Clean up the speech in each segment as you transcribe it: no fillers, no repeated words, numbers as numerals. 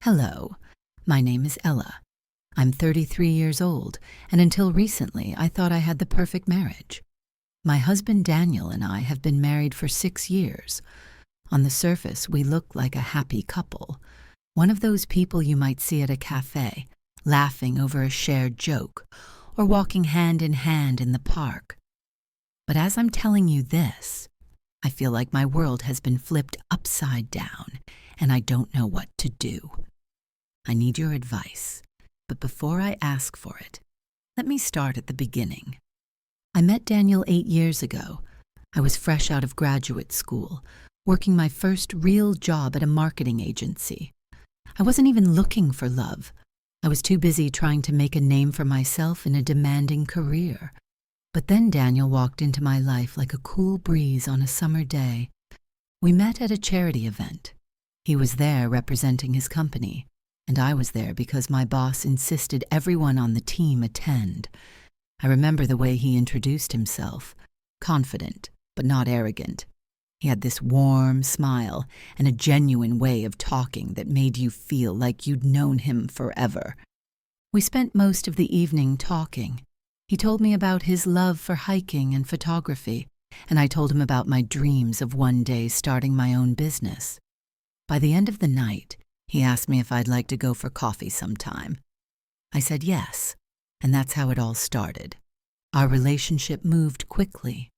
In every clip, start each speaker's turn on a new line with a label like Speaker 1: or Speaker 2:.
Speaker 1: Hello, my name is Ella. I'm 33 years old, and until recently I thought I had the perfect marriage. My husband Daniel and I have been married for 6 years. On the surface, we look like a happy couple. One of those people you might see at a cafe, laughing over a shared joke, or walking hand in the park. But as I'm telling you this, I feel like my world has been flipped upside down, and I don't know what to do. I need your advice, but before I ask for it, let me start at the beginning. I met Daniel 8 years ago. I was fresh out of graduate school, working my first real job at a marketing agency. I wasn't even looking for love. I was too busy trying to make a name for myself in a demanding career. But then Daniel walked into my life like a cool breeze on a summer day. We met at a charity event. He was there representing his company, and I was there because my boss insisted everyone on the team attend. I remember the way he introduced himself, confident but not arrogant. He had this warm smile and a genuine way of talking that made you feel like you'd known him forever. We spent most of the evening talking. He told me about his love for hiking and photography, and I told him about my dreams of one day starting my own business. By the end of the night, he asked me if I'd like to go for coffee sometime. I said yes, and that's how it all started. Our relationship moved quickly.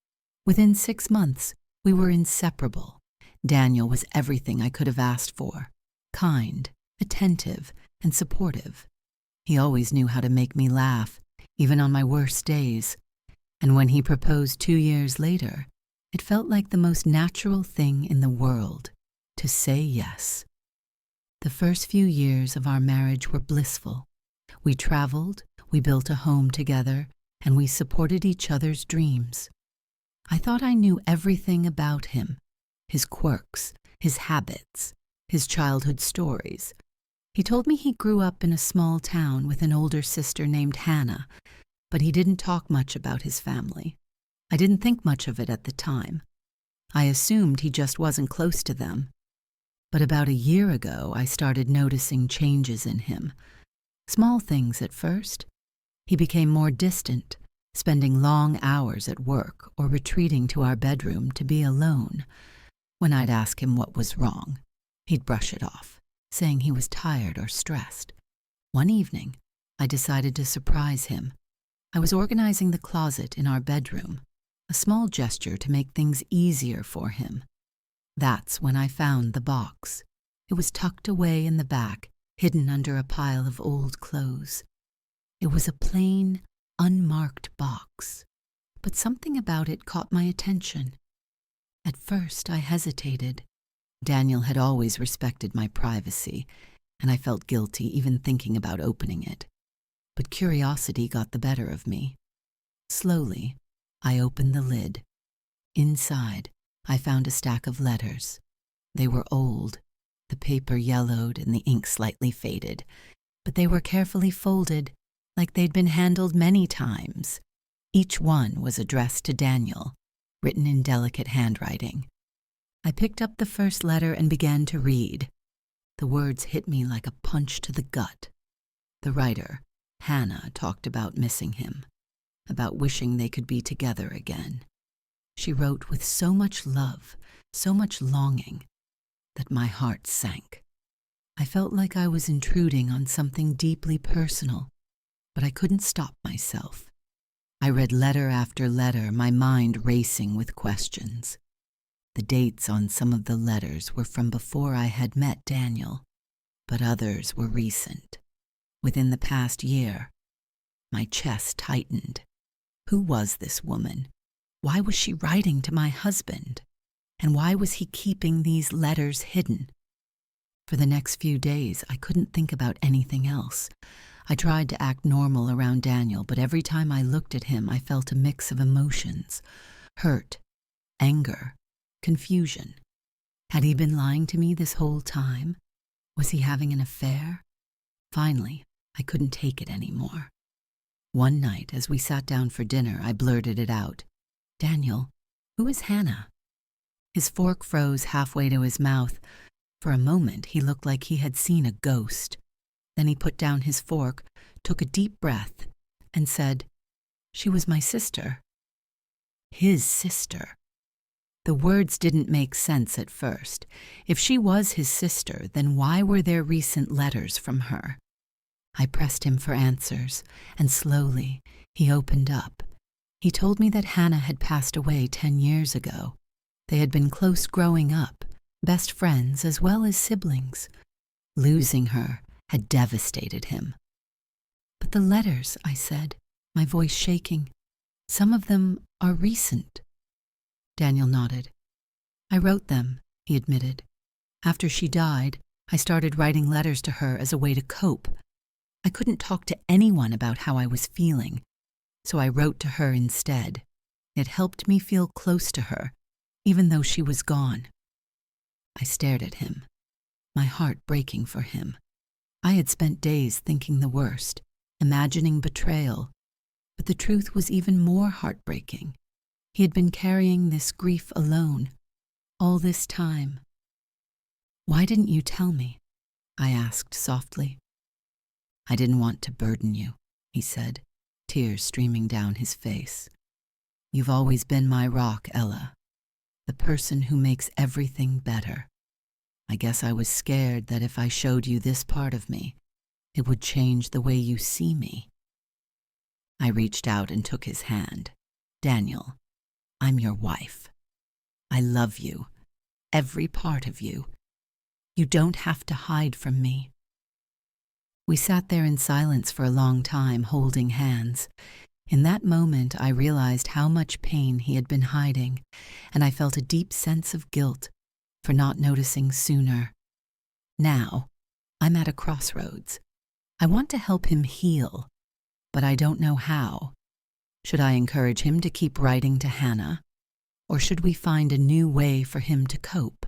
Speaker 1: Within 6 months, we were inseparable. Daniel was everything I could have asked for: kind, attentive, and supportive. He always knew how to make me laugh, even on my worst days. And when he proposed 2 years later, it felt like the most natural thing in the world to say yes. The first few years of our marriage were blissful. We traveled, we built a home together, and we supported each other's dreams. I thought I knew everything about him, his quirks, his habits, his childhood stories. He told me he grew up in a small town with an older sister named Hannah, but he didn't talk much about his family. I didn't think much of it at the time. I assumed he just wasn't close to them. But about a year ago, I started noticing changes in him. Small things at first. He became more distant, spending long hours at work or retreating to our bedroom to be alone. When I'd ask him what was wrong, he'd brush it off, saying he was tired or stressed. One evening, I decided to surprise him. I was organizing the closet in our bedroom, a small gesture to make things easier for him. That's when I found the box. It was tucked away in the back, hidden under a pile of old clothes. It was a plain, unmarked box, but something about it caught my attention. At first, I hesitated. Daniel had always respected my privacy, and I felt guilty even thinking about opening it. But curiosity got the better of me. Slowly, I opened the lid. Inside, I found a stack of letters. They were old, the paper yellowed and the ink slightly faded, but they were carefully folded, like they'd been handled many times. Each one was addressed to Daniel, written in delicate handwriting. I picked up the first letter and began to read. The words hit me like a punch to the gut. The writer, Hannah, talked about missing him, about wishing they could be together again. She wrote with so much love, so much longing, that my heart sank. I felt like I was intruding on something deeply personal, but I couldn't stop myself. I read letter after letter, my mind racing with questions. The dates on some of the letters were from before I had met Daniel, but others were recent. Within the past year, my chest tightened. Who was this woman? Why was she writing to my husband? And why was he keeping these letters hidden? For the next few days, I couldn't think about anything else. I tried to act normal around Daniel, but every time I looked at him, I felt a mix of emotions: hurt, anger, confusion. Had he been lying to me this whole time? Was he having an affair? Finally, I couldn't take it anymore. One night, as we sat down for dinner, I blurted it out. "Daniel, who is Hannah?" His fork froze halfway to his mouth, For a moment, he looked like he had seen a ghost. Then he put down his fork, took a deep breath, and said, "She was my sister." His sister. The words didn't make sense at first. If she was his sister, then why were there recent letters from her? I pressed him for answers, and slowly he opened up. He told me that Hannah had passed away 10 years ago. They had been close growing up, best friends as well as siblings. Losing her had devastated him. "But the letters," I said, my voice shaking, "some of them are recent." Daniel nodded. "I wrote them," he admitted. "After she died, I started writing letters to her as a way to cope. I couldn't talk to anyone about how I was feeling, so I wrote to her instead. It helped me feel close to her, even though she was gone." I stared at him, my heart breaking for him. I had spent days thinking the worst, imagining betrayal, but the truth was even more heartbreaking. He had been carrying this grief alone, all this time. "Why didn't you tell me?" I asked softly. "I didn't want to burden you," he said, tears streaming down his face. "You've always been my rock, Ella, the person who makes everything better. I guess I was scared that if I showed you this part of me, it would change the way you see me." I reached out and took his hand. "Daniel, I'm your wife. I love you, every part of you. You don't have to hide from me." We sat there in silence for a long time, holding hands. In that moment, I realized how much pain he had been hiding, and I felt a deep sense of guilt for not noticing sooner. Now, I'm at a crossroads. I want to help him heal, but I don't know how. Should I encourage him to keep writing to Hannah, or should we find a new way for him to cope?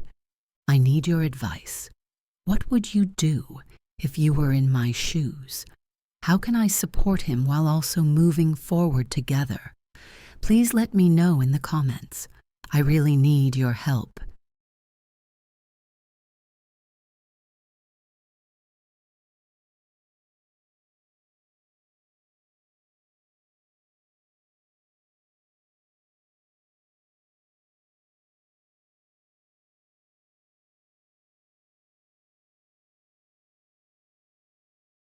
Speaker 1: I need your advice. What would you do if you were in my shoes? How can I support him while also moving forward together? Please let me know in the comments. I really need your help.